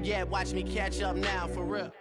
Yeah, watch me catch up now, for real.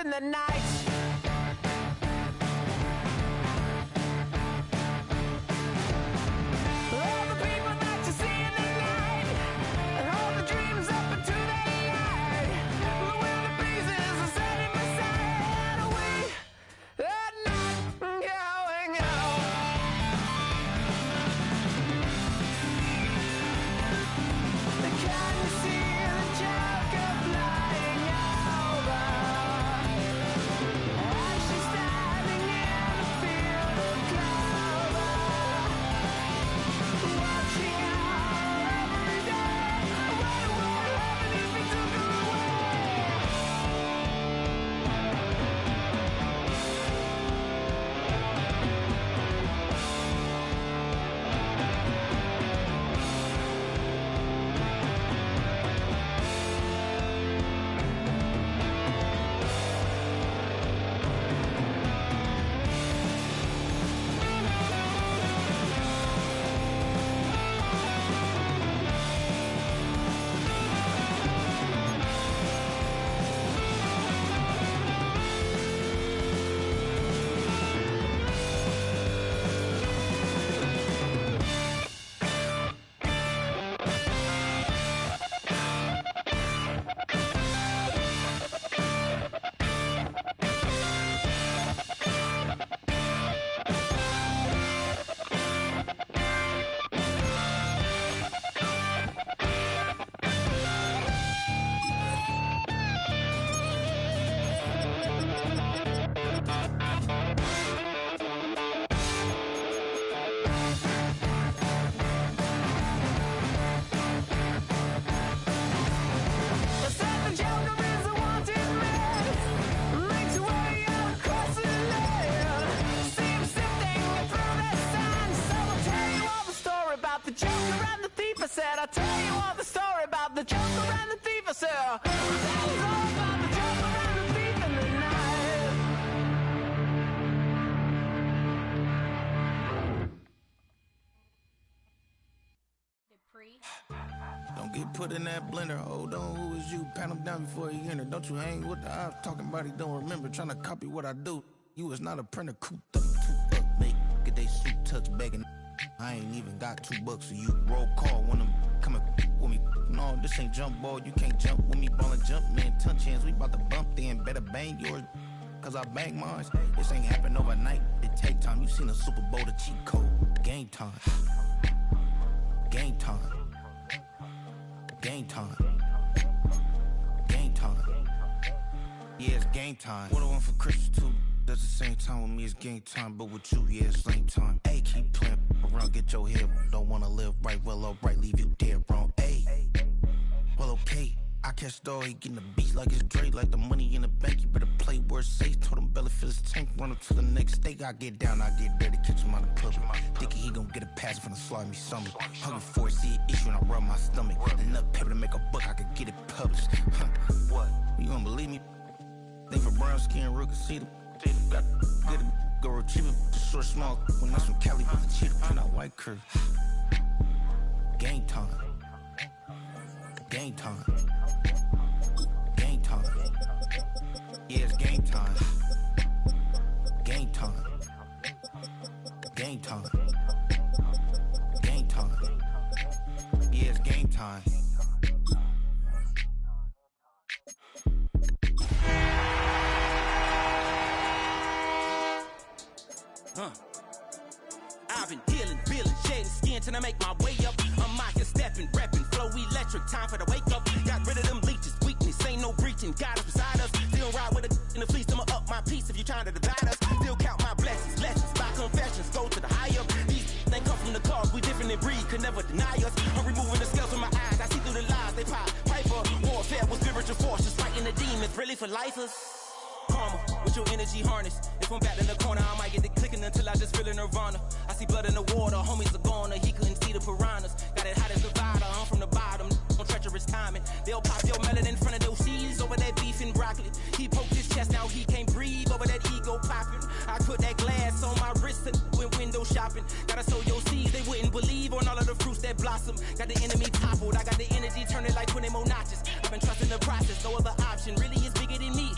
The night. said, I'll tell you all the story about the joker and the thief. I said, I'll tell you all about the joker and the thief in the night. Don't get put in that blender. Hold on, who is you? Pat him down before he enter. Don't you hang with the ops talking about he don't remember. Trying to copy what I do. You is not a printer. Cooped up, make it they I ain't even got $2, so you roll call when I'm coming with me. No, this ain't jump ball, you can't jump with me. Ballin' jump, man, touch hands, we bout to bump then. Better bang yours, cause I bang mine. This ain't happen overnight, it take time. You seen a Super Bowl, the cheat code. Game time. Game time. Game time. Game time. Yeah, it's game time. What I want for Christmas too. That's the same time with me, it's game time. But with you, yeah, it's same time. Hey, keep playing around, get your head. Don't wanna live right, well, alright, leave you dead wrong. Hey, well, okay. I catch the dog, he getting the beat like it's Dre, like the money in the bank. You better play where it's safe. Told him Bella fill his tank, run up to the next steak. I get down, I get dirty, catch him on the club. Dickie, he gon' get a pass from the slimy summer. Hungry for it, see an issue, and I rub my stomach. Enough paper to make a buck, I could get it published. What? You don't believe me? Think for brown skin, real can see them. Got get it, go retrieve it, short, small. When that's from Cali with the cheetah print out white curve. Game time. Game time. Game time. Yeah, it's game time. Game time. Game time. Game time. Yeah, it's game time. I've been dealing, shedding skin till I make my way up. I'm out here stepping, repping, flow electric, time for the wake up. Got rid of them leeches, weakness, ain't no breaching. God is beside us, still ride with a in the fleece. I'ma up my piece if you trying to divide us. Still count my blessings, lessons, by confessions, go to the higher. These they come from the cause, we different in breed, could never deny us. I'm removing the scales from my eyes, I see through the lies they pop. Piper, warfare with spiritual forces, fighting the demons, really for lifers. Karma, with your energy harness. If I'm back in the corner, I might get the clicking until I just feel a nirvana. I see blood in the water, homies are gone, he couldn't see the piranhas. Got it hot as Nevada, I'm from the bottom, on treacherous timing. They'll pop your melon in front of those seeds over that beef and broccoli. He poked his chest, now he can't breathe over that ego popping. I put that glass on my wrist and went window shopping. Gotta sow your seeds, they wouldn't believe on all of the fruits that blossom. Got the enemy toppled, I got the energy turning like 20 more notches. I've been trusting the process, no other option really is bigger than me.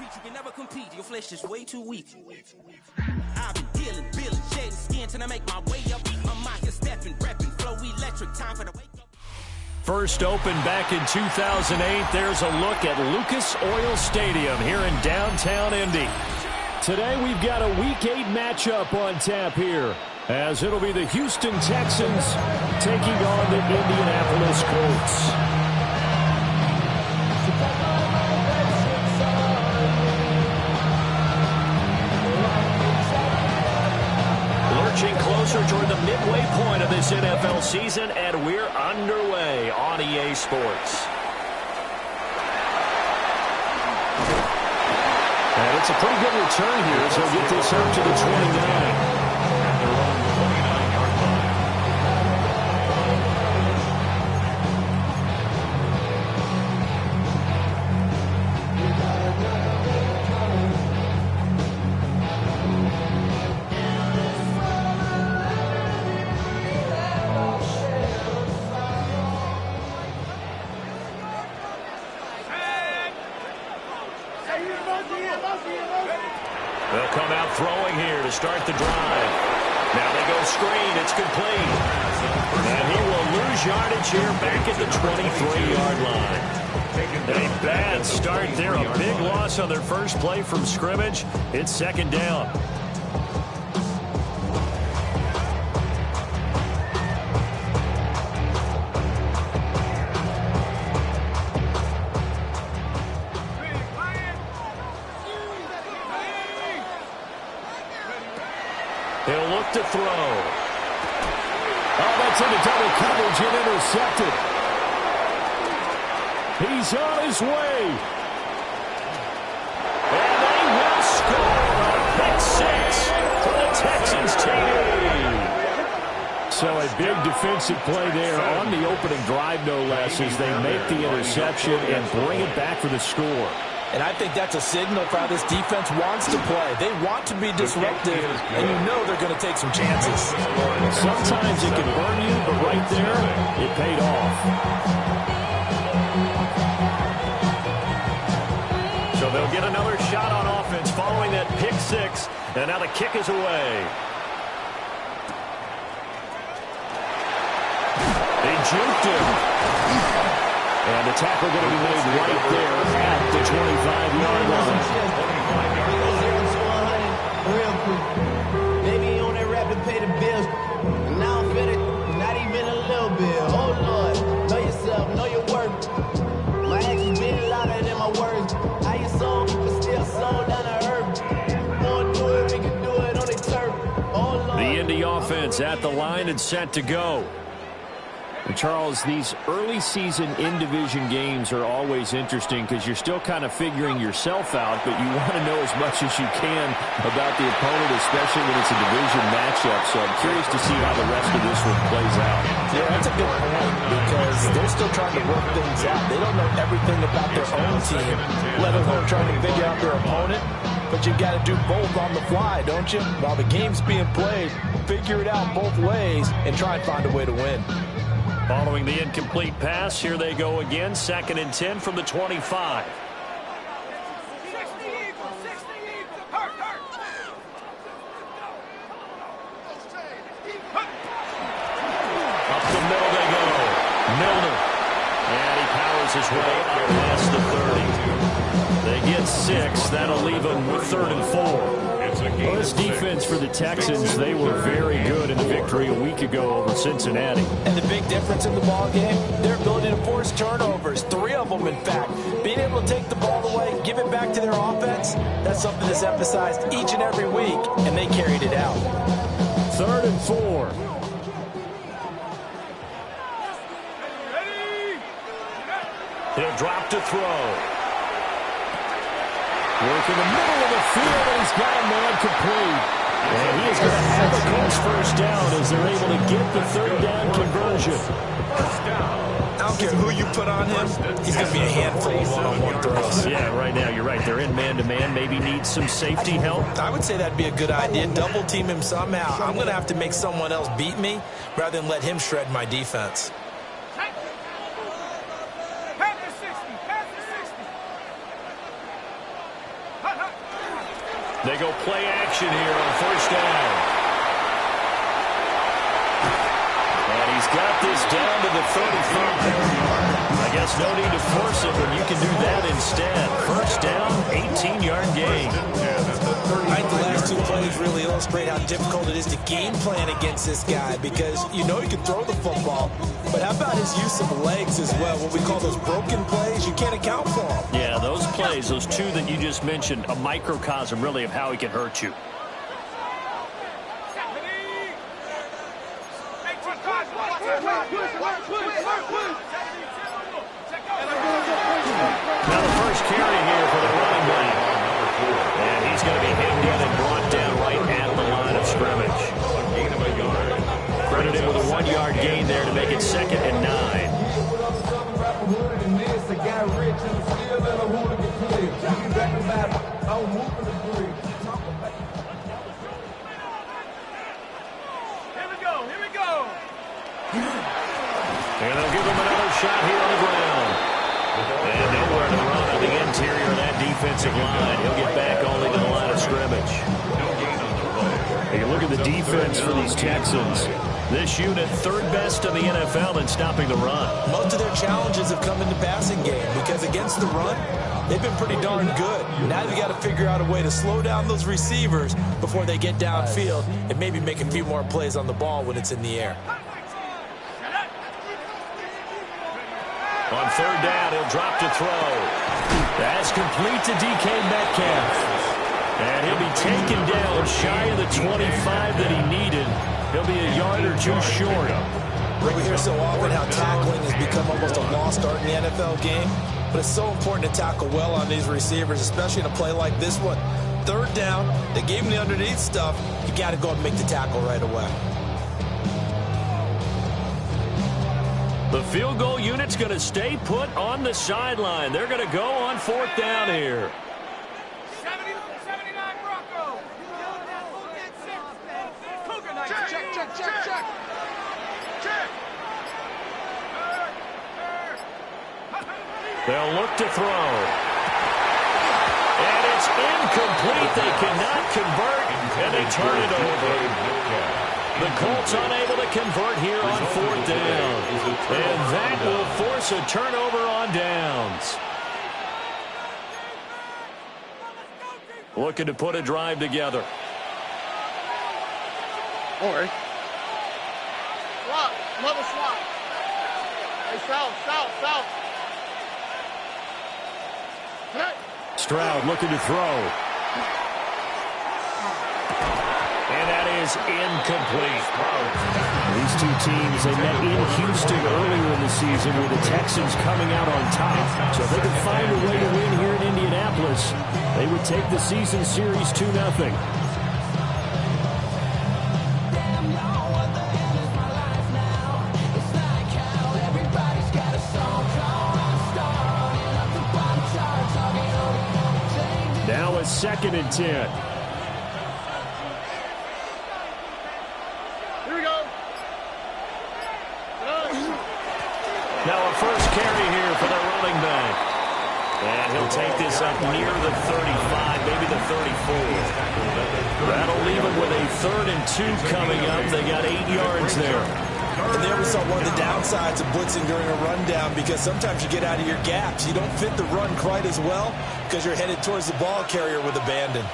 You can never compete, your flesh is way too weak. I've been dealing, shedding skin till I make my way up. I'm out here stepping, repping, flow electric, time for the wake up. First opened back in 2008. There's a look at Lucas Oil Stadium here in downtown Indy. Today we've got a Week 8 matchup on tap here, as it'll be the Houston Texans taking on the Indianapolis Colts. Lurching closer toward the midway point of this NFL season, and we're underway on EA Sports. And it's a pretty good return here as he'll get this up to the 29. They'll come out throwing here to start the drive. Now they go screen. It's complete. And he will lose yardage here back at the 23-yard line. A bad start there. A big loss on their first play from scrimmage. It's second down. He'll look to throw. Oh, that's into double coverage and intercepted. He's on his way. And they will score a pick six for the Texans TD. So a big defensive play there on the opening drive, no less, as they make the interception and bring it back for the score. And I think that's a signal for how this defense wants to play. They want to be disruptive, and you know they're going to take some chances. Sometimes it can burn you, but right there, it paid off. So they'll get another shot on offense following that pick six And now the kick is away. They juked him. And the tackle going to be made right there at the 25-yard line. Real quick. Maybe on that rapid pay the bills. And now I'm fitted, not even a little bit. Oh, Lord, know yourself, know your worth. My actions beat louder than my words. How you sold, but still sold down to earth. Won't do it, we can do it on the turf. Oh, Lord. The Indy offense at the line and set to go. And Charles, these early season in-division games are always interesting because you're still kind of figuring yourself out, but you want to know as much as you can about the opponent, especially when it's a division matchup. So I'm curious to see how the rest of this one plays out. Yeah, that's a good point because they're still trying to work things out. They don't know everything about their own team, let alone trying to figure out their opponent. But you got to do both on the fly, don't you? While the game's being played, figure it out both ways and try and find a way to win. Following the incomplete pass, here they go again. 2nd and 10 from the 25. Up the middle they go. Milner. And he powers his way up past the 30. They get 6. That'll leave them with 3rd and 4. Well, this defense for the Texans, they were very good in the victory a week ago over Cincinnati. And the big difference in the ball game, their ability to force turnovers, 3 of them, in fact. Being able to take the ball away, give it back to their offense, that's something that's emphasized each and every week, and they carried it out. 3rd and 4. He'll drop to throw. Work in the middle of the field, and he's got a man complete. And he is going to have a Colts first down as they're able to get the 3rd down conversion. I don't care who you put on him, he's going to be a handful of one-on-one throws. Yeah, right now, you're right. They're in man-to-man. Maybe need some safety help. I would say that'd be a good idea. Double team him somehow. I'm going to have to make someone else beat me rather than let him shred my defense. They go play action here on 1st down. And he's got this down to the 35. I guess no need to force it when you can do that instead. 1st down, 18-yard gain. I think the last 2 plays really illustrate how difficult it is to game plan against this guy because you know he can throw the football, but how about his use of legs as well? What we call those broken plays, you can't account for them. Yeah, those plays, those 2 that you just mentioned, a microcosm really of how he can hurt you. Now the first carry here for the running back. And he's going to be hemmed in and brought down right at the line of scrimmage. Credited with a 1-yard gain there to make it 2nd and 9. And they'll give him another shot here on the ground. And nowhere to run on the interior of that defensive line. He'll get back only to the line of scrimmage. You look at the defense for these Texans. This unit, 3rd best in the NFL in stopping the run. Most of their challenges have come in the passing game because against the run, they've been pretty darn good. Now they've got to figure out a way to slow down those receivers before they get downfield and maybe make a few more plays on the ball when it's in the air. On 3rd down, he'll drop to throw. That's complete to DK Metcalf. And he'll be taken down shy of the 25 that he needed. He'll be a yard or 2 short. We hear so often how tackling has become almost a lost art in the NFL game, but it's so important to tackle well on these receivers, especially in a play like this one. 3rd down, they gave him the underneath stuff. You got to go and make the tackle right away. The field goal unit's going to stay put on the sideline. They're going to go on 4th down here. 79 Bronco. Check. They'll look to throw. And it's incomplete. They cannot convert. And they turn it over. The Colts unable to convert here on 4th down. And that will force a turnover on downs. Looking to put a drive together. Slot, another slot. Hey, south. Hey. Stroud looking to throw. And that is incomplete. These two teams, they met in Houston earlier in the season with the Texans coming out on top. So if they can find a way to win here in Indianapolis, they would take the season series 2-0. Now a 2nd and 10. Here we go. Now a first carry here for the running back. And he'll take this up near the 35, maybe the 34. That'll leave him with a 3rd and 2 coming up. They got 8 yards there. And there we saw one of the downsides of blitzing during a rundown, because sometimes you get out of your gaps. You don't fit the run quite as well because you're headed towards the ball carrier with abandon.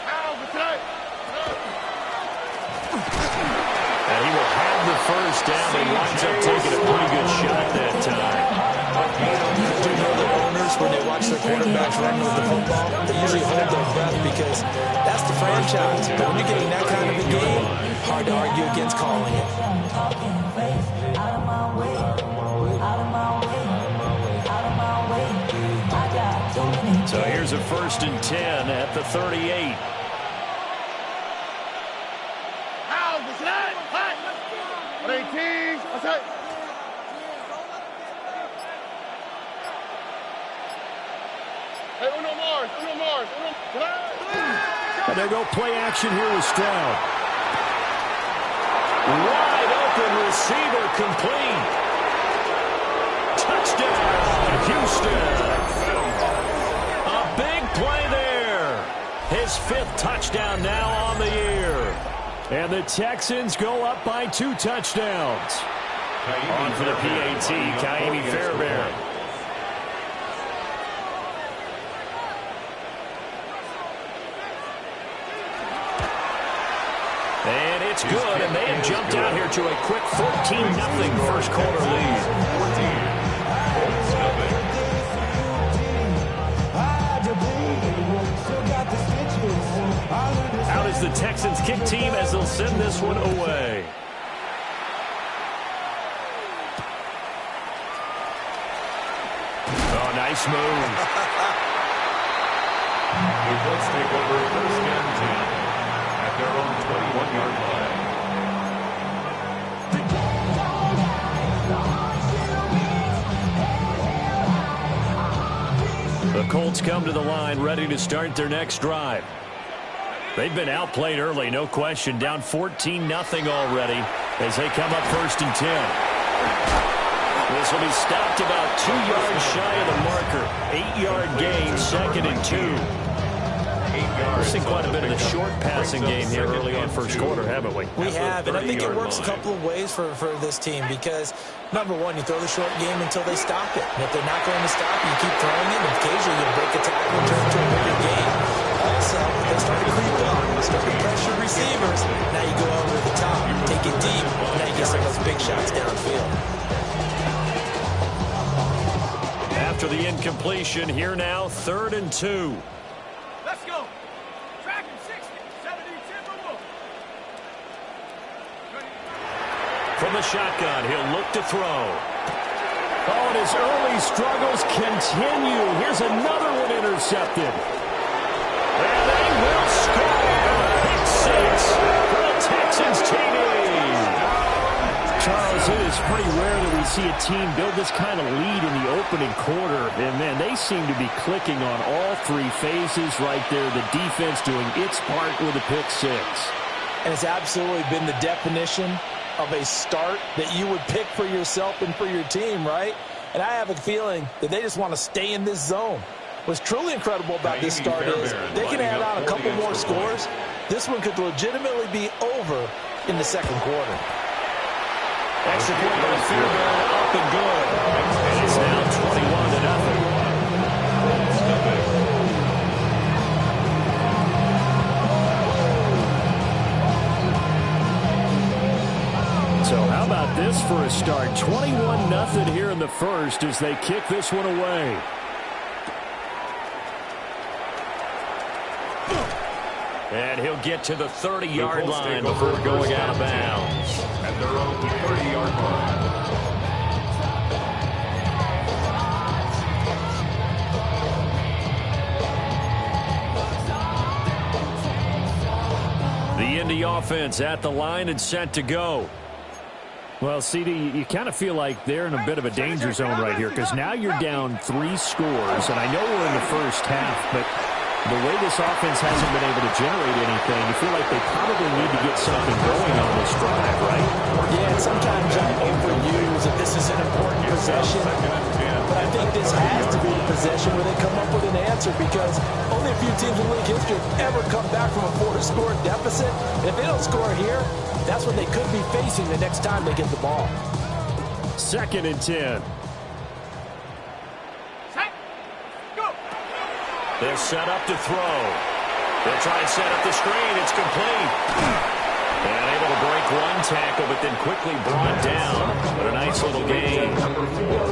And he will have the first down. He winds up taking a pretty good shot that time. Do you know that owners, when they watch their quarterbacks run with the football, they usually hold their breath because that's the franchise. But when you're getting that kind of a game, hard to argue against calling it. So here's a 1st and 10 at the 38. And they'll go play action here with Stroud. Wide open receiver complete. Touchdown, Houston. A big play there. His 5th touchdown now on the year. And the Texans go up by 2 touchdowns. On for the PAT, Kaimi Fairbairn. And it's good, and they have jumped out here to a quick 14-0 first quarter lead. Out is the Texans kick team as they'll send this one away. Oh, nice move. Let's take over 1st and 10 at their own 21-yard line. The Colts come to the line ready to start their next drive. They've been outplayed early, no question. Down 14-0 already as they come up 1st and 10. This will be stopped about 2 yards shy of the marker. 8-yard gain, 2nd and 2. We've seen quite a bit of the short passing game here early on first quarter, haven't we? We have, and I think it works a couple of ways for this team because, number one, you throw the short game until they stop it. And if they're not going to stop it, you keep throwing it, and occasionally you break a tackle and turn it to a bigger game. Also, if they start to creep up, start to pressure receivers, now you go over the top, take it deep, and now you get some of those big shots downfield. After the incompletion, here now, 3rd and 2. Let's go. Track him, 60, 70, 10, From the shotgun, he'll look to throw. Oh, and his early struggles continue. Here's another one intercepted. And they will score. Pick 6 for the Texans TD. Charles, it is pretty rare that we see a team build this kind of lead in the opening quarter. And, man, they seem to be clicking on all 3 phases right there. The defense doing its part with a pick 6. And it's absolutely been the definition of a start that you would pick for yourself and for your team, right? And I have a feeling that they just want to stay in this zone. What's truly incredible about this start is they can add on a couple more scores, this one could legitimately be over in the second quarter. Extra point by Fairbairn, up and good. And it's now 21-0. So how about this for a start? 21-0 here in the first as they kick this one away. And he'll get to the 30-yard line before going out of bounds. At their own 30-yard line. The Indy offense at the line and set to go. Well, CD, you kind of feel like they're in a bit of a danger zone right here because now you're down 3 scores, and I know we're in the first half, but the way this offense hasn't been able to generate anything, you feel like they probably need to get something going on this drive, right? Yeah, and sometimes I overuse that this is an important possession, but I think this has to be a possession where they come up with an answer because only a few teams in league history have ever come back from a 4-score deficit. And if they don't score here, that's what they could be facing the next time they get the ball. 2nd and 10. They're set up to throw. They'll try and set up the screen. It's complete. And able to break one tackle, but then quickly brought down. But a nice little gain.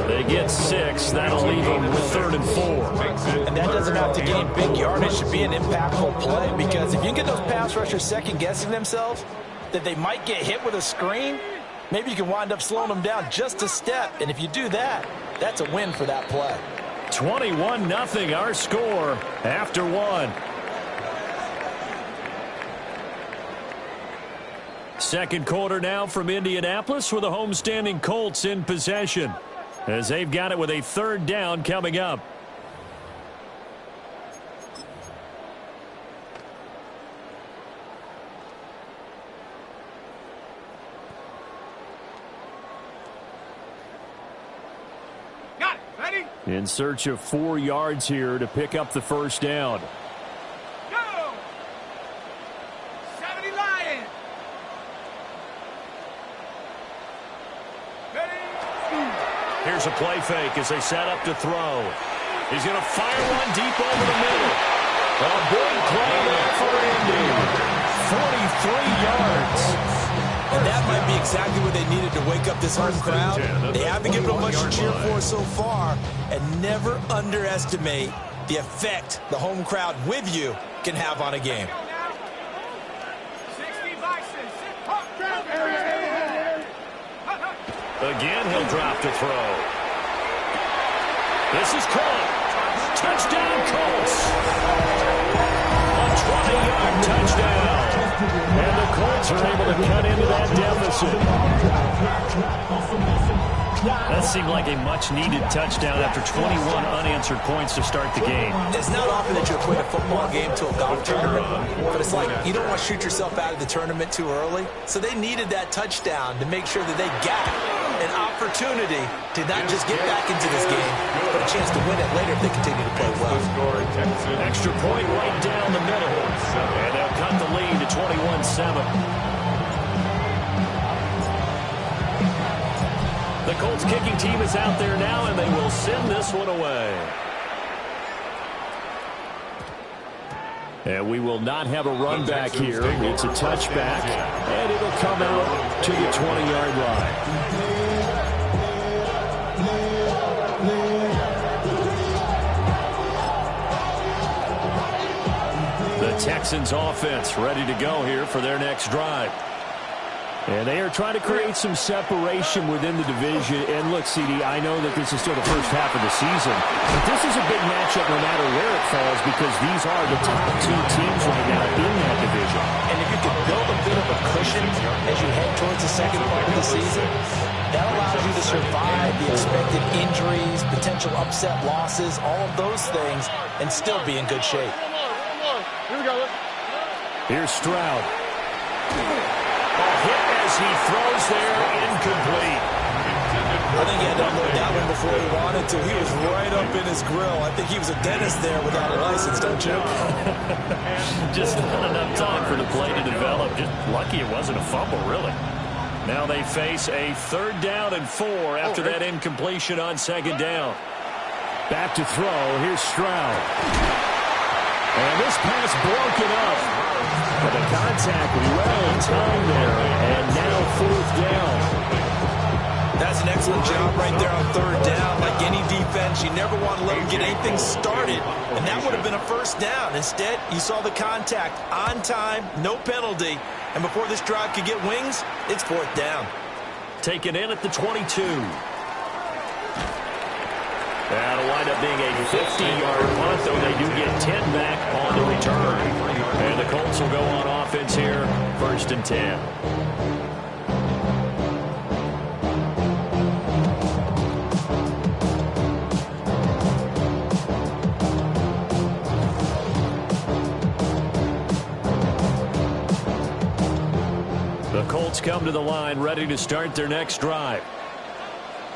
They get 6. That'll leave them with 3rd and 4. And that doesn't have to gain big yardage. It should be an impactful play because if you can get those pass rushers second-guessing themselves that they might get hit with a screen, maybe you can wind up slowing them down just a step. And if you do that, that's a win for that play. 21-0 our score after 1. Second quarter now from Indianapolis with the homestanding Colts in possession as they've got it with a 3rd down coming up. In search of 4 yards here to pick up the first down. Go! 70 Lions! Here's a play fake as they set up to throw. He's going to fire one deep over the middle. A big play there for Indy. 43 yards. And that might be exactly what they needed to wake up this home crowd. They haven't given them much to cheer for so far. And never underestimate the effect the home crowd with you can have on a game. 60 Bison, Again, he'll drop to throw. This is caught. Touchdown, Colts. A 20-yard touchdown. And the Colts are able to cut into that deficit. That seemed like a much-needed touchdown after 21 unanswered points to start the game. It's not often that you equate a football game to a golf tournament, but it's like you don't want to shoot yourself out of the tournament too early. So they needed that touchdown to make sure that they got an opportunity to not just get back into this game, but a chance to win it later if they continue to play well. Extra point right down the middle. And they'll cut the lead to 21-7. The Colts kicking team is out there now, and they will send this one away. And we will not have a run back here. It's a touchback, and it'll come out to the 20-yard line. The Texans offense ready to go here for their next drive. And they are trying to create some separation within the division. And look, CD, I know that this is still the first half of the season, but this is a big matchup no matter where it falls because these are the top 2 teams right now in that division. And if you can build a bit of a cushion as you head towards the second part of the season, that allows you to survive the expected injuries, potential upset losses, all of those things, and still be in good shape. Here we go. Here's Stroud. A hit as he throws there, incomplete. I think he had to unload that one before he wanted to. He was right up in his grill. I think he was a dentist there without a license, don't you? Just not enough time for the Just lucky it wasn't a fumble, really. Now they face a 3rd down and 4 after that incompletion on 2nd down. Back to throw. Here's Stroud. And this pass broken up. But the contact well timed there. And now 4th down. That's an excellent job right there on 3rd down. Like any defense, you never want to let them get anything started. And that would have been a 1st down. Instead, you saw the contact on time, no penalty. And before this drive could get wings, it's 4th down. Taken in at the 22. That'll wind up being a 50-yard punt, though they do get 10 back on the return. And the Colts will go on offense here, 1st and 10. The Colts come to the line, ready to start their next drive.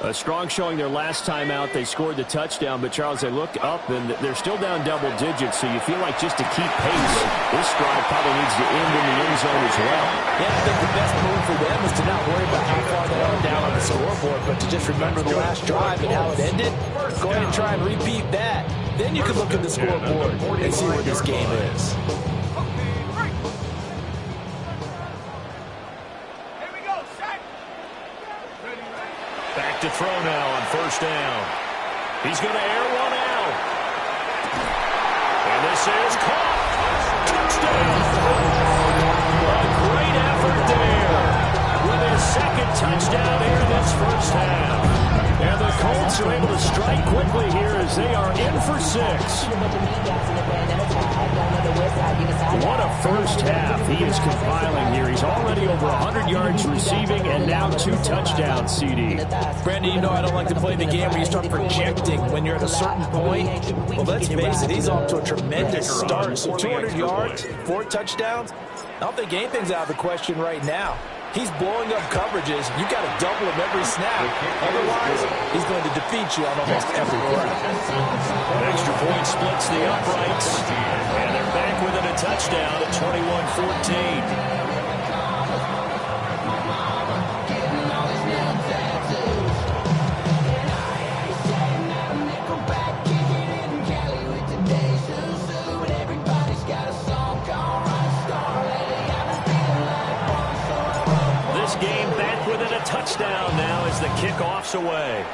A strong showing their last time out. They scored the touchdown, but, Charles, they look up, and they're still down double digits, so you feel like just to keep pace, this drive probably needs to end in the end zone as well. Yeah, I think the best move for them is to not worry about how far they are down on the scoreboard, but to just remember the last drive and how it ended. Go ahead and try and repeat that. Then you can look at the scoreboard and see where this game is. Back to throw now on 1st down. He's going to air one out. And this is caught. Touchdown. A great effort there with his 2nd touchdown here in this 1st half. And the Colts are able to strike quickly here as they are in for 6. What a 1st half he is compiling here. He's already over 100 yards receiving and now 2 touchdowns, CD. Brandon, you know I don't like to play the game where you start projecting when you're at a certain point. Well, let's face it, he's off to a tremendous start. So 200 yards, 4 touchdowns. I don't think anything's out of the question right now. He's blowing up coverages. You've got to double him every snap. Otherwise, he's going to defeat you on almost every play. An extra point splits the uprights. And they're back within a touchdown at 21-14. Touchdown now as the kickoff's away.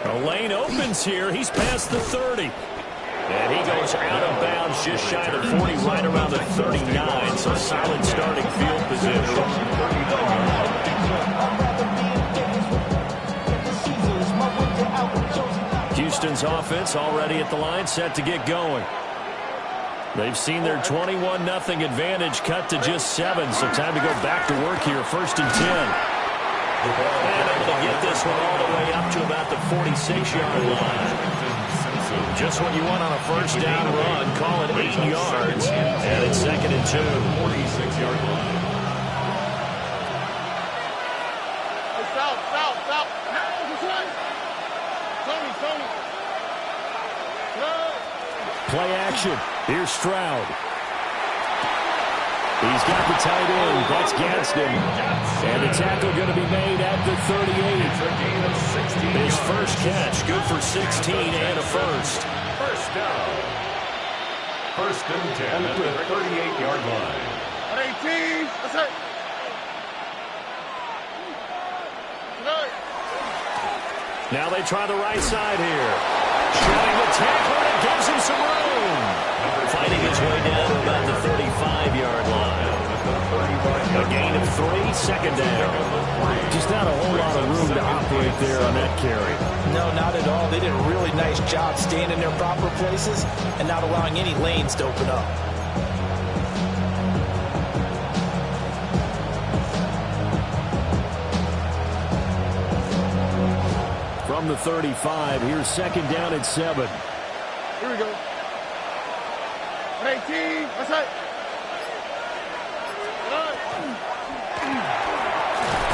The lane opens here. He's past the 30. And he goes out of bounds just shy of 40, right around the 39. So solid starting field position. Houston's offense already at the line, set to get going. They've seen their 21-0 advantage cut to just 7, so time to go back to work here, 1st and 10. And able to get this one all the way up to about the 46-yard line. Just what you want on a 1st down run, call it 8 yards, and it's 2nd and 2. 46-yard line. Stop. Tony. Play action. Here's Stroud. He's got the tight end. That's Gadsden. And the tackle going to be made at the 38. His first catch, good for 16 and a first. 1st down. 1st and 10 at the 38-yard line. 18. That's it. Now they try the right side here. Showing the tackle, and it gives him some room. Fighting his way down to about the 35-yard line. A gain of 3, 2nd down. Just not a whole lot of room to operate there on that carry. No, not at all. They did a really nice job staying in their proper places and not allowing any lanes to open up. From the 35, here's 2nd down and 7. Here we go. 18. That's it.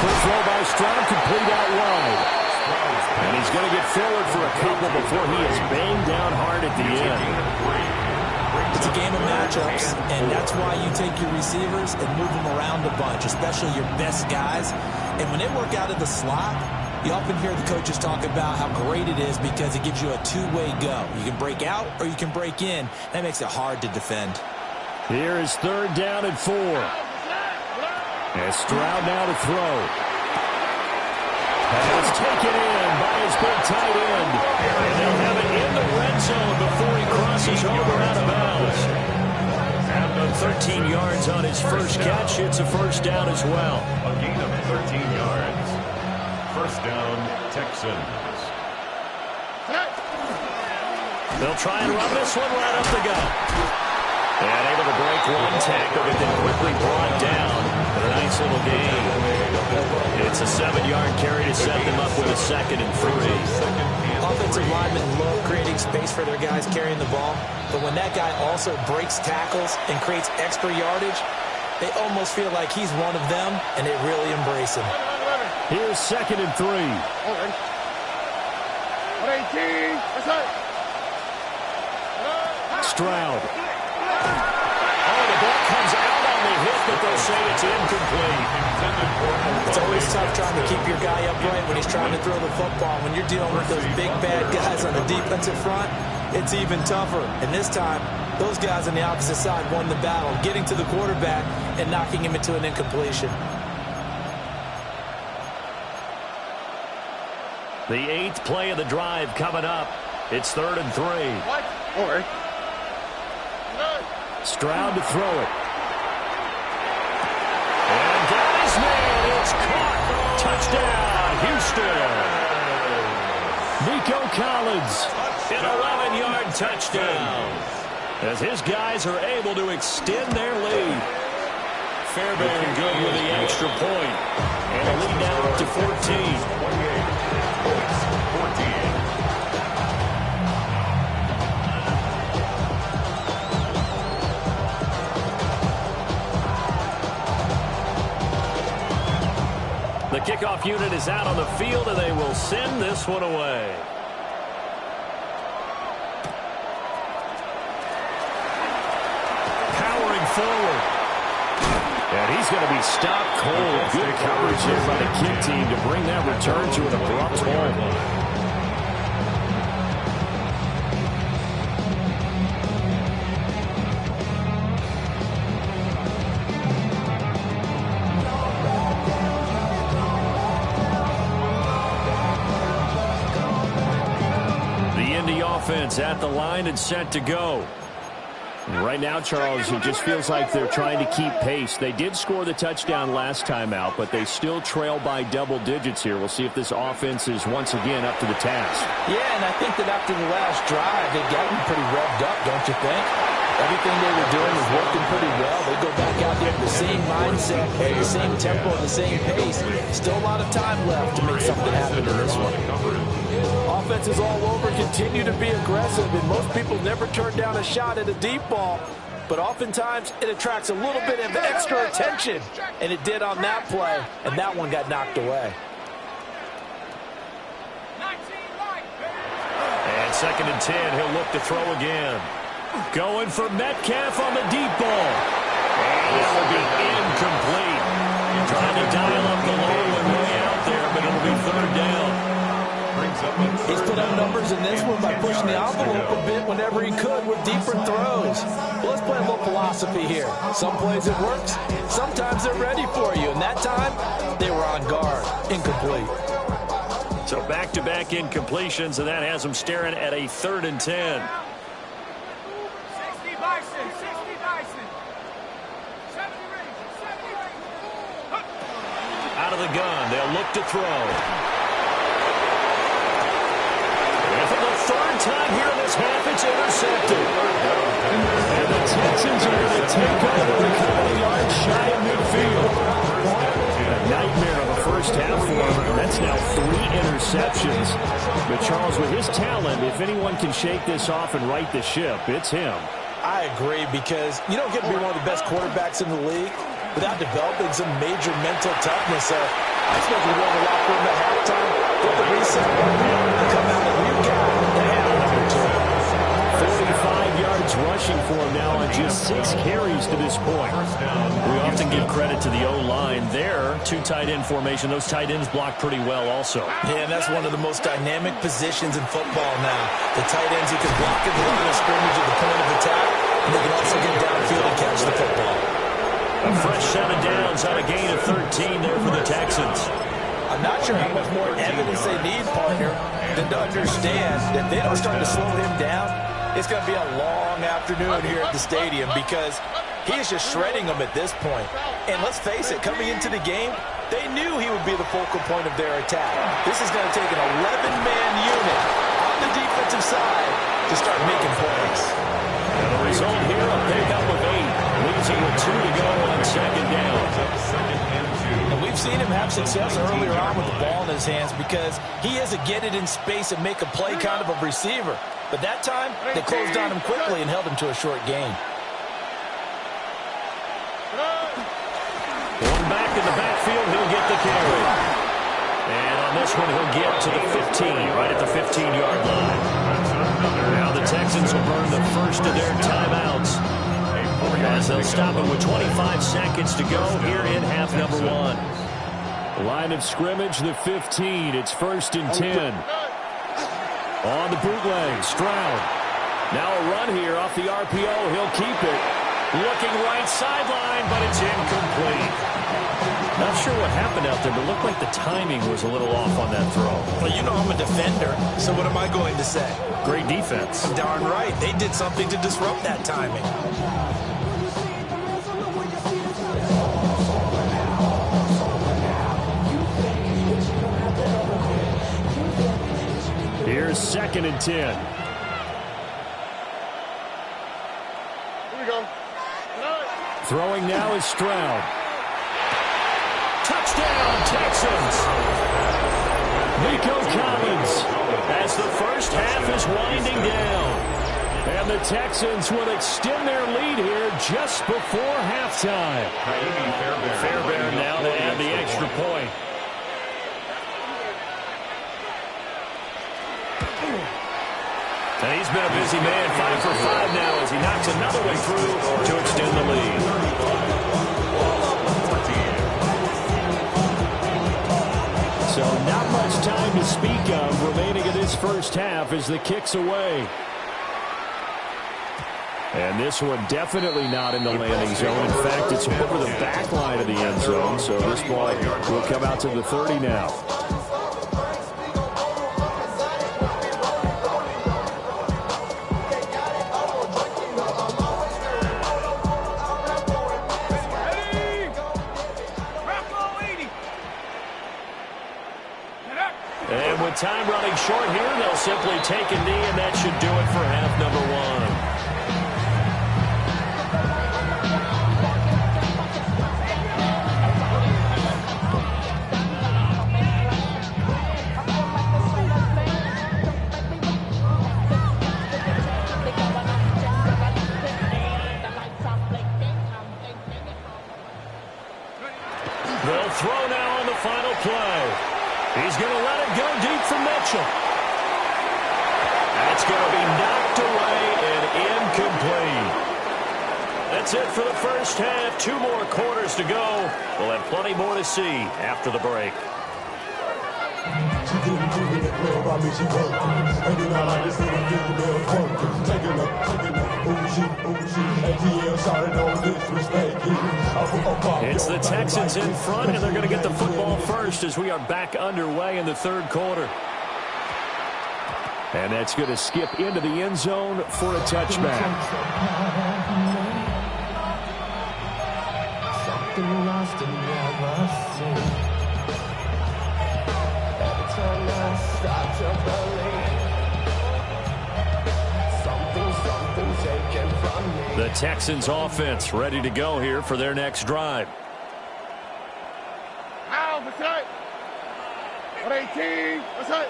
Quick throw by Stroud, complete out wide. And he's going to get forward for a couple before he is banged down hard at the end. a game of matchups, and that's why you take your receivers and move them around a bunch, especially your best guys. And when they work out of the slot, you often hear the coaches talk about how great it is because it gives you a two-way go. You can break out or you can break in. That makes it hard to defend. Here is 3rd down and 4. And Stroud now to throw. Pass taken in by his big tight end. And they'll have it in the red zone before he crosses over out of bounds. 13 yards on his first catch. It's a first down as well. A gain of 13 yards. First down, Texans. They'll try and run this one right up the gut. And able to break one tackle, but then quickly brought down. And a nice little gain. It's a 7-yard carry to set them up with a 2nd and 3. Offensive linemen love creating space for their guys carrying the ball, but when that guy also breaks tackles and creates extra yardage, they almost feel like he's one of them, and they really embrace him. Here's 2nd and 3. 118. That's right. Stroud. Oh, the ball comes out on the hit, but they'll say it's incomplete. It's always tough trying to keep your guy upright when he's trying to throw the football. When you're dealing with those big, bad guys on the defensive front, it's even tougher. And this time, those guys on the opposite side won the battle, getting to the quarterback and knocking him into an incompletion. The 8th play of the drive coming up. It's 3rd and 3. What? Or. Stroud to throw it. And got his man. It's caught. Touchdown, Houston. Nico Collins, an 11-yard touchdown. As his guys are able to extend their lead. Fairbairn good with the extra point. And a lead now up to 14. The kickoff unit is out on the field, and they will send this one away. Powering forward. And he's going to be stopped cold. Good coverage here by the kick team to bring that return to an abrupt halt. Offense at the line and set to go. Right now, Charles, it just feels like they're trying to keep pace. They did score the touchdown last time out, but they still trail by double digits here. We'll see if this offense is once again up to the task. Yeah, and I think that after the last drive, they got them pretty revved up, don't you think? Everything they were doing was working pretty well. They go back out there with the same mindset, the same tempo, and the same pace. Still a lot of time left to make something happen in this one. Offenses all over continue to be aggressive, and most people never turn down a shot at a deep ball. But oftentimes, it attracts a little bit of extra attention, and it did on that play, and that one got knocked away. And 2nd and 10, he'll look to throw again. Going for Metcalf on the deep ball. And it will be incomplete. Trying to dial up the low one way out there, but it'll be 3rd down. He's put up numbers in this one by pushing the envelope a bit whenever he could with deeper throws. Well, let's play a little philosophy here. Some plays it works. Sometimes they're ready for you. And that time, they were on guard. Incomplete. So back-to-back incompletions, and that has them staring at a 3rd and 10. 60 Bison, 60 Bison. 70 Rangers, 70 Rangers. Out of the gun, they'll look to throw. And for the 3rd time here in this half, it's intercepted. And the Texans are going to take over a couple of yards shy of midfield. A nightmare of a first half for him. That's now 3 interceptions. But Charles, with his talent, if anyone can shake this off and right the ship, it's him. I agree, because you don't get to be one of the best quarterbacks in the league without developing some major mental toughness. So I expect you to go in the locker room at halftime, get the reset button, and come out a new guy to handle number 2. 45 yards rushing. rushing for him now on just 6 carries to this point. We often give credit to the O-line there. 2 tight end formation. Those tight ends block pretty well also. Yeah, and that's one of the most dynamic positions in football now. The tight ends who can block at the line of scrimmage at the point of attack, and they can also get downfield and catch the football. A fresh set of downs on a gain of 13 there for the Texans. I'm not sure how much more evidence they need, partner, than to understand that they don't start to slow him down. It's going to be a long afternoon here at the stadium because he is just shredding them at this point. And let's face it, coming into the game, they knew he would be the focal point of their attack. This is going to take an 11-man unit on the defensive side to start making plays. And the result here, a pickup of 8. Leaves him with 2 to go on 2nd down. And we've seen him have success earlier on with the ball in his hands because he is a get it in space and make a play kind of a receiver. But that time, they closed on him quickly and held him to a short gain. One back in the backfield, he'll get the carry. And on this one, he'll get to the 15, right at the 15-yard line. Now the Texans will burn the first of their timeouts, as they'll stop it with 25 seconds to go here in half number 1. Line of scrimmage, the 15. It's 1st and 10. On the bootleg, Stroud. Now a run here off the RPO. He'll keep it. Looking right sideline, but it's incomplete. Not sure what happened out there, but it looked like the timing was a little off on that throw. Well, you know I'm a defender, so what am I going to say? Great defense. Darn right. They did something to disrupt that timing. Here's 2nd and 10. Here we go. Throwing now is Stroud. Touchdown, Texans! Nico Collins as the first half is winding down. And the Texans will extend their lead here just before halftime. Fairbairn now to add the extra point. And he's been a busy man, 5 for 5 now as he knocks another one through to extend the lead. So not much time to speak of remaining in this first half as the kick's away. And this one definitely not in the landing zone. In fact, it's over the back line of the end zone. So this ball will come out to the 30 now. And with time running short here, they'll simply take a knee, and that should do it for half number 1. They'll throw now on the final play. He's going to let it go deep for Mitchell. That's going to be knocked away and incomplete. That's it for the first half. 2 more quarters to go. We'll have plenty more to see after the break. It's the Texans in front, and they're going to get the football first as we are back underway in the 3rd quarter. And that's going to skip into the end zone for a touchback. Something lost and never seen. Every time I start to believe something taken from me. The Texans offense ready to go here for their next drive. Ow, what's that? 118, what's that?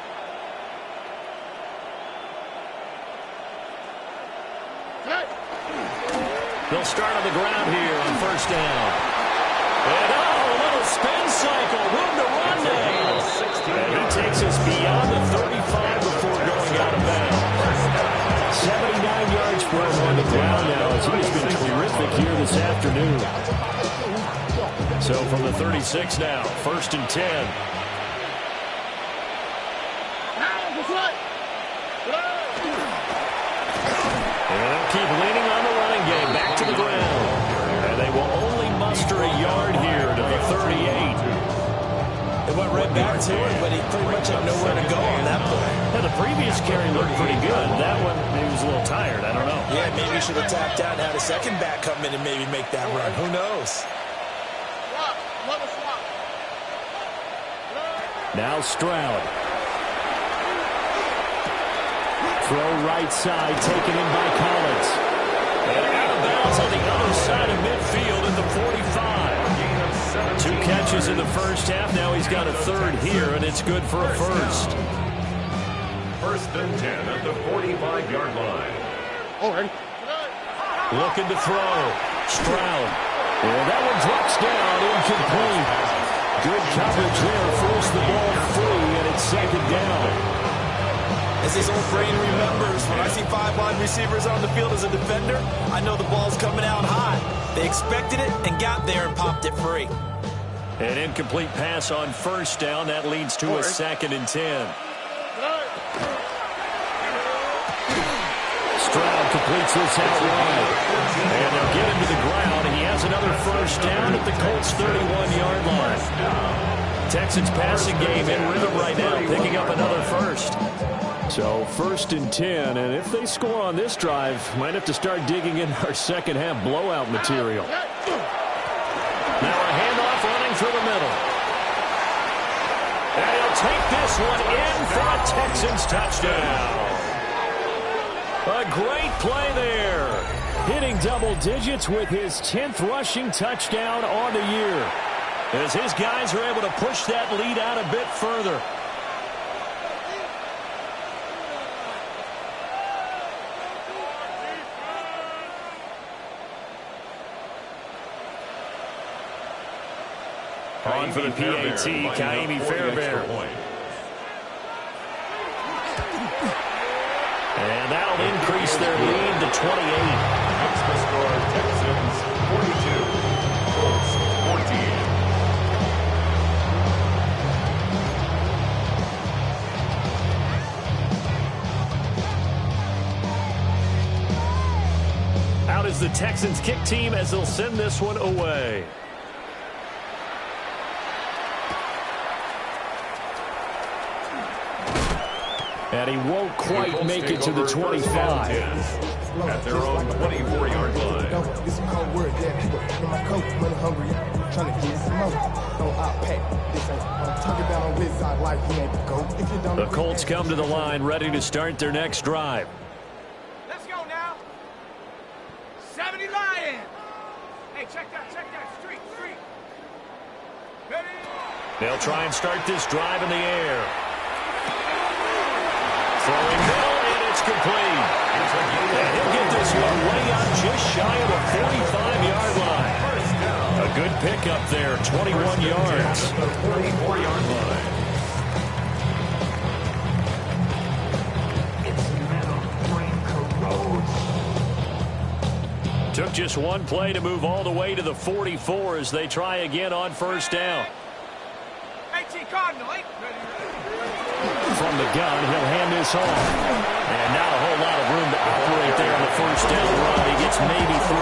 They'll start on the ground here on 1st down. And a little spin cycle, room to run now. And he takes us beyond the 35 before going out of bounds. 79 yards for him on the ground because he has been terrific here this afternoon. So from the 36 now, 1st and 10. And they'll keep leaning on the running game back to the ground. And they will only muster a yard here to the 38. It went right back to it, but he pretty much had nowhere to go on that play. Now, the previous carry looked pretty good. That one, he was a little tired. I don't know. Yeah, maybe he should have tapped out and had a second back come in and maybe make that run. Who knows? Now Stroud. Throw right side, taken in by Collins. And out of bounds on the other side of midfield at the 45. 2 catches in the first half. Now he's got a third here, and it's good for a first. 1st and 10 at the 45-yard line. Looking to throw. Stroud. Well, that one drops down, incomplete. Good coverage there, forced the ball free, and it's 2nd down. As his old brain remembers, when I see 5 wide receivers on the field as a defender, I know the ball's coming out high. They expected it and got there and popped it free. An incomplete pass on 1st down. That leads to a 2nd and 10. Stroud completes this out wide. And they'll get him to the ground. He has another 1st down at the Colts' 31-yard line. Texans passing game in rhythm right now, picking up another first. So 1st and 10, and if they score on this drive, might have to start digging in our second half blowout material. Now a handoff running through the middle. And he'll take this one in for a Texans touchdown. A great play there. Hitting double digits with his 10th rushing touchdown on the year. As his guys are able to push that lead out a bit further. On for the PAT, Kaimi Fairbairn. And that'll increase their lead to 28. That's the score. Texans 42, Colts 14. Out is the Texans kick team as they'll send this one away. And he won't quite make it to the 25. At their own 24-yard line. It's a cold word there. My coach, money hungry, trying to get some more. Don't outpack. This ain't talking about on his side like he ain't the GOAT. The Colts come to the line ready to start their next drive. Let's go now. 70 Lions. Hey, check that. Street. Ready? They'll try and start this drive in the air. Throwing middle, and it's complete. And he'll get this one way up just shy of the 45-yard line. A good pickup there, 21 yards. 44-yard line. Took just one play to move all the way to the 44 as they try again on 1st down. 18 Cardinal, From the gun, he'll hand this off. And not a whole lot of room to operate there on the 1st down run. He gets maybe 3.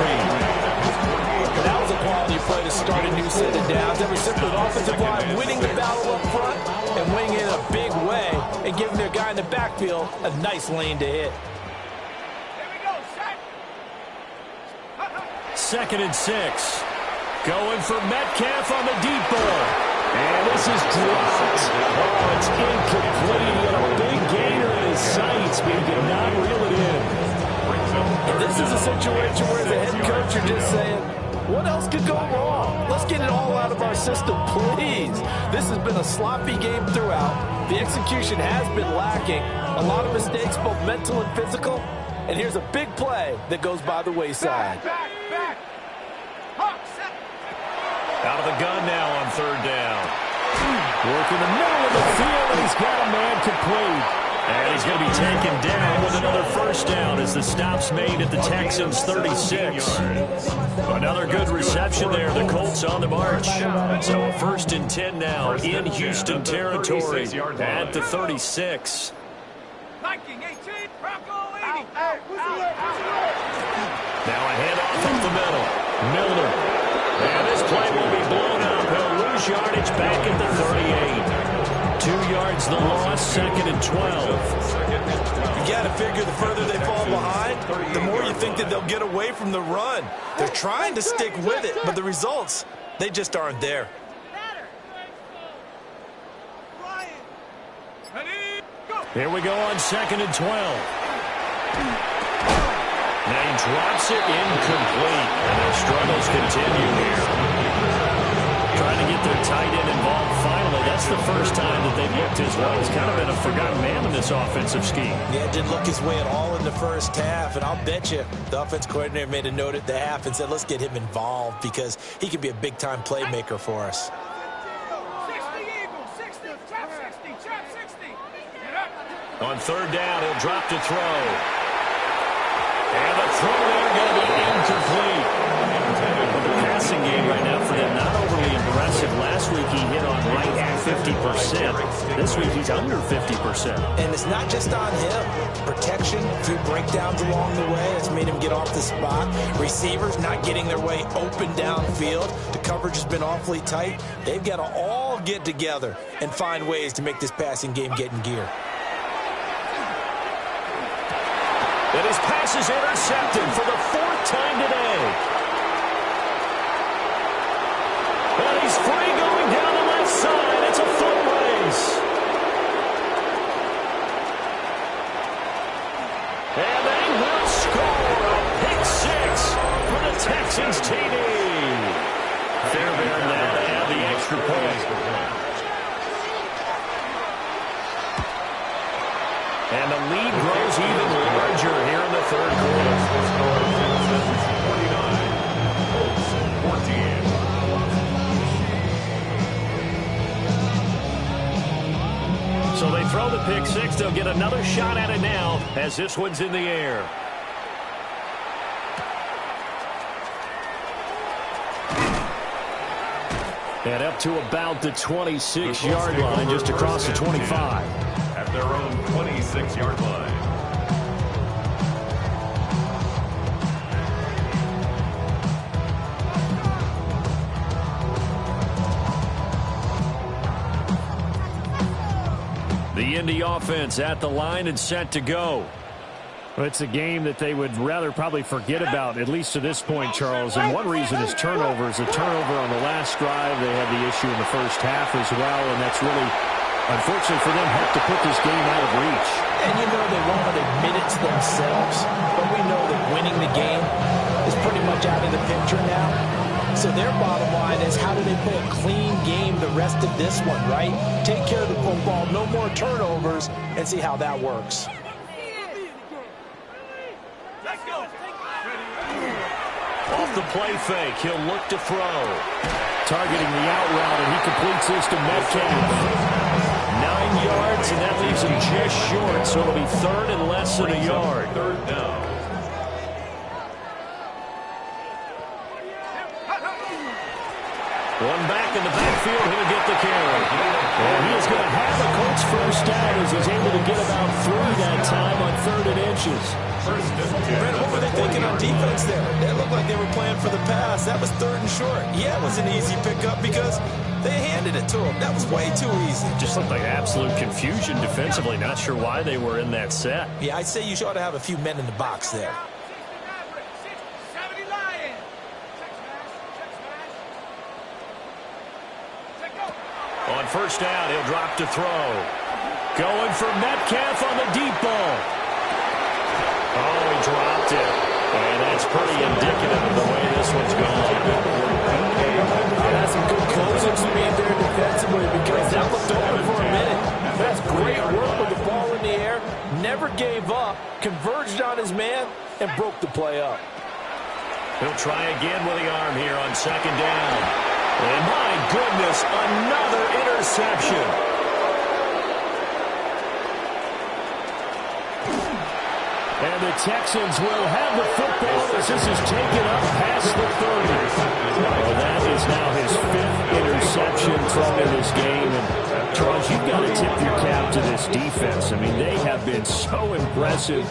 That was a quality play to start a new set of downs. That was simply an offensive line winning the battle up front and winning it in a big way and giving their guy in the backfield a nice lane to hit. Here we go, set. 2nd and 6. Going for Metcalf on the deep ball. And this is dropped. Oh, it's incomplete. And a big gainer in his sights, but he did not reel it in. And this is a situation where the head coach are just saying, what else could go wrong? Let's get it all out of our system, please. This has been a sloppy game throughout. The execution has been lacking. A lot of mistakes, both mental and physical. And here's a big play that goes by the wayside. Back. Hawk, set. Out of the gun now on 3rd down. Work in the middle of the field, and he's got a man complete. And he's going to be taken down with another first down as the stop's made at the Texans' 36. Another good reception there. The Colts on the march. So a 1st and 10 now in Houston territory at the 36. Viking 18, Bronco 80. Now a handoff up the middle. Milner. And this play will be blown up. He'll lose yardage back at the 38. 2 yards the loss, 2nd and 12. You got to figure the further they fall behind, the more you think that they'll get away from the run. They're trying to stick with it, but the results, they just aren't there. Here we go on 2nd and 12. Now he drops it incomplete. And their struggles continue here. Trying to get their tight end involved finally. That's the first time that they've looked as well. He's kind of been a forgotten man in this offensive scheme. Yeah, didn't look his way at all in the first half. And I'll bet you the offense coordinator made a note at the half and said, let's get him involved because he could be a big-time playmaker for us. 60 Eagles, 60, trap 60, trap 60. Get up. On 3rd down, he'll drop to throw. And the throw there going to be incomplete. The passing game right now for them, not overly impressive. Last week he hit on right at 50%. This week he's under 50%. And it's not just on him. Protection, a few breakdowns along the way. It's made him get off the spot. Receivers not getting their way open downfield. The coverage has been awfully tight. They've got to all get together and find ways to make this passing game get in gear. And his pass is intercepted for the 4th time today. And he's free going down the left side. It's a foot race. And they will score a pick 6 for the Texans TD. Fairbairn now to add the extra point. And the lead grows even larger here in the 3rd quarter. 49, so they throw the pick 6. They'll get another shot at it now as this one's in the air. And up to about the 26-yard line, just across the 25. At their own 26-yard line. The Indy offense at the line and set to go. Well, it's a game that they would rather probably forget about, at least to this point, Charles. And one reason is turnovers. A turnover on the last drive. They had the issue in the first half as well, and that's really, unfortunately for them, helped to put this game out of reach. And you know they won't admit it to themselves, but we know that winning the game is pretty much out of the picture now. So their bottom line is, how do they play a clean game the rest of this one, right? Take care of the football, no more turnovers, and see how that works. Off the play fake, he'll look to throw. Targeting the out route, and he completes this to Metcalf. 9 yards, and that leaves him just short, so it'll be 3rd and less than a yard. 3rd down. One back in the backfield, he'll get the carry. And he is going to have the Colts first down as he's able to get about 3 that time on 3rd and inches. Brandon, what were they thinking on defense there? That looked like they were playing for the pass. That was 3rd and short. Yeah, it was an easy pickup because they handed it to him. That was way too easy. Just looked like absolute confusion defensively. Not sure why they were in that set. Yeah, I'd say you ought to have a few men in the box there. On first down, he'll drop to throw. Going for Metcalf on the deep ball. Oh, he dropped it. And that's pretty indicative of the way this one's going. That's some good closing speed there defensively because that looked open for a minute. That's great work with the ball in the air. Never gave up, converged on his man, and broke the play up. He'll try again with the arm here on 2nd down. And my goodness, another interception. And the Texans will have the football as this is taken up past the 30. Well, that is now his 5th interception thrown in this game. And, Charles, you've got to tip your cap to this defense. I mean, they have been so impressive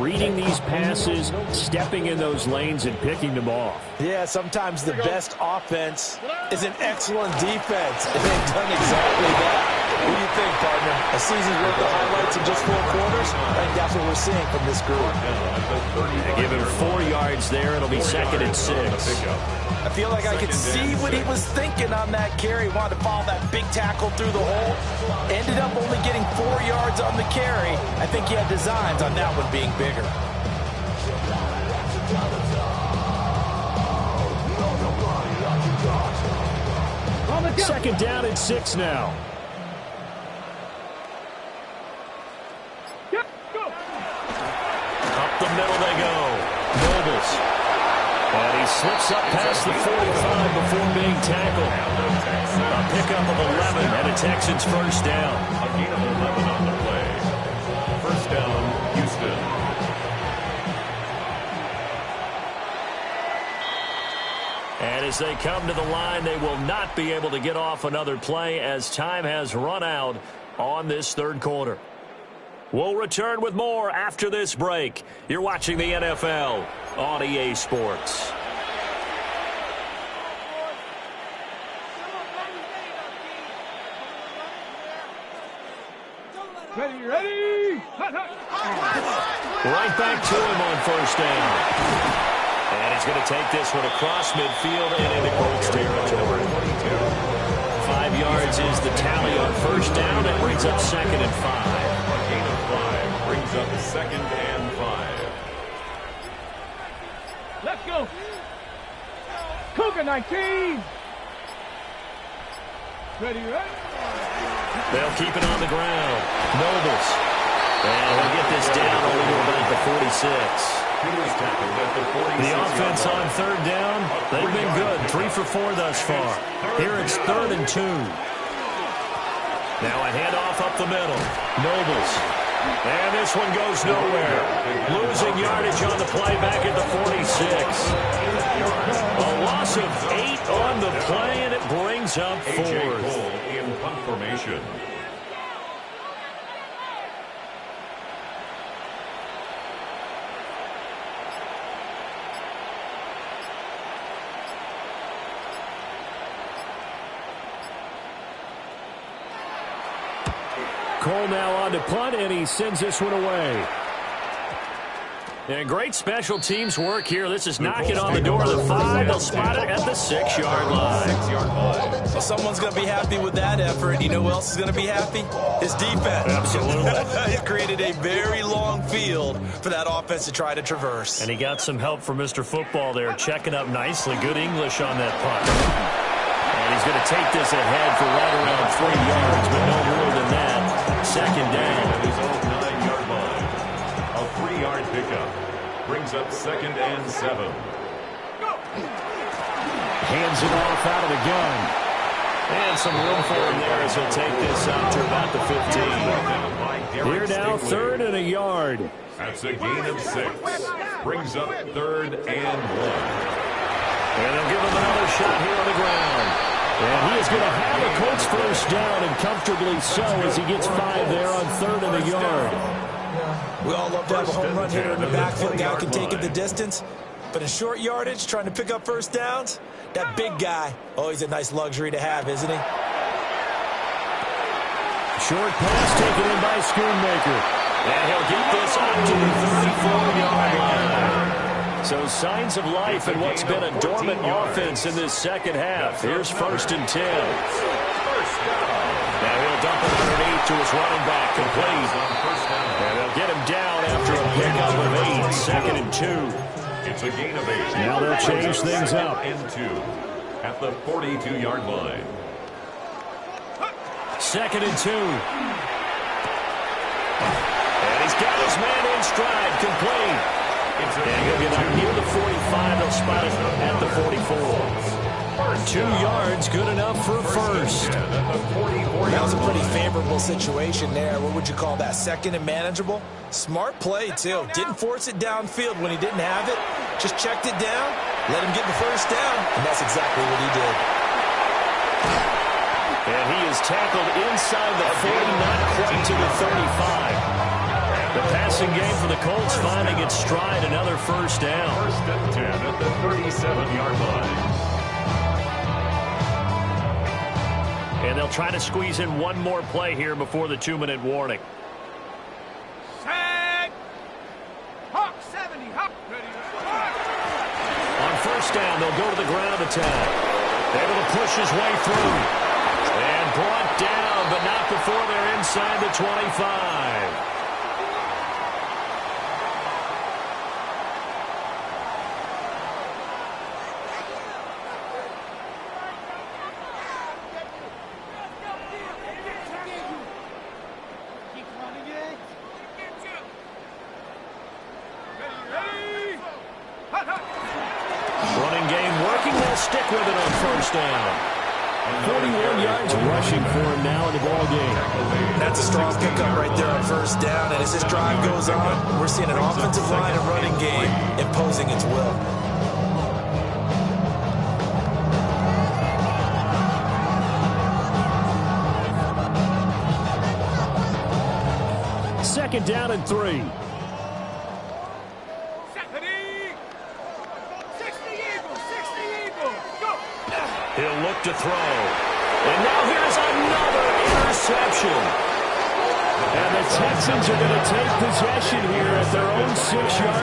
reading these passes, stepping in those lanes, and picking them off. Yeah, sometimes the best offense is an excellent defense, and they've done exactly that. What do you think, partner? A season's worth of highlights in just 4 quarters? I think that's what we're seeing from this group. They give him 4 yards there. It'll be 2nd and 6. I feel like I could see what he was thinking on that carry. Wanted to follow that big tackle through the hole. Ended up only getting 4 yards on the carry. I think he had designs on that one being bigger. Second down and 6 now. Up the middle they go. Nobles. And he slips up past the 45 before being tackled. A pickup of 11 and a Texans first down. A gain of 11 on the play. First down, Houston. And as they come to the line, they will not be able to get off another play as time has run out on this 3rd quarter. We'll return with more after this break. You're watching the NFL on EA Sports. Ready? Right back to him on first down. And he's going to take this one across midfield and into Colts territory. 5 yards is the tally on first down. It brings up 2nd and 5. A gain of 5 brings up 2nd and 5. Let's go. Cougar 19. Ready? They'll keep it on the ground. Nobles. And they'll get this down over to about the 46. The offense on 3rd down, they've been good. 3 for 4 thus far. Here it's 3rd and 2. Now a handoff up the middle. Nobles. And this one goes nowhere. Losing yardage on the play back at the 46. A loss of 8 on the play, and it brings up 4th. In punt formation. Cole now on to punt, and he sends this one away. And great special teams work here. This is knocking on the door of the 5. They'll spot it at the 6-yard line. Well, someone's going to be happy with that effort. You know who else is going to be happy? His defense. Absolutely. It created a very long field for that offense to try to traverse. And he got some help from Mr. Football there, checking up nicely. Good English on that punt. And he's going to take this ahead for right around 3 yards, but no more than that. 2nd down. At his own 9-yard line. A 3-yard pickup brings up 2nd and 7. Hands it off out of the gun. And some room for him there as he'll take this up to about the 15. Here now, 3rd and a yard. That's a gain of 6. Brings up 3rd and 1. And they'll give him another shot here on the ground. And he is going to have the Colts first down, and comfortably so, as he gets 5 there on 3rd and a yard. We all love to have a home run hitter in the backfield. Guy can take it the distance. But in short yardage, trying to pick up first downs, that big guy, always a nice luxury to have, isn't he? Short pass taken in by Schoonmaker. And he'll get this up to the 34-yard line. So signs of life in what's been a dormant offense in this second half. Here's 1st and 10. Now he'll dump it underneath to his running back, complete. And they'll get him down after a pickup of 8. 2nd and 2. It's a gain of 8. Now they'll change things up. And 2 at the 42-yard line. 2nd and 2. And he's got his man in stride, complete. And he'll get up near the 45. They'll spot it at the 44. 2 yards, good enough for a first. That was a pretty favorable situation there. What would you call that? Second and manageable? Smart play, too. Didn't force it downfield when he didn't have it. Just checked it down, let him get the first down, and that's exactly what he did. And he is tackled inside the 40, not quite to the 35. The passing game for the Colts finding its stride, another first down. First and 10 at the 37-yard line. And they'll try to squeeze in one more play here before the 2-minute warning. Set. Hawk 70. Hawk. Ready. On first down, they'll go to the ground attack. Able to push his way through. And brought down, but not before they're inside the 25. Running game working. They'll stick with it on first down. 41 yards rushing for him now in the ball game. That's a strong pickup right there on first down. And as this drive goes on, we're seeing an offensive line and running game imposing its will. Second down and 3. He'll look to throw. And now here's another interception. And the Texans are going to take possession here at their own 6-yard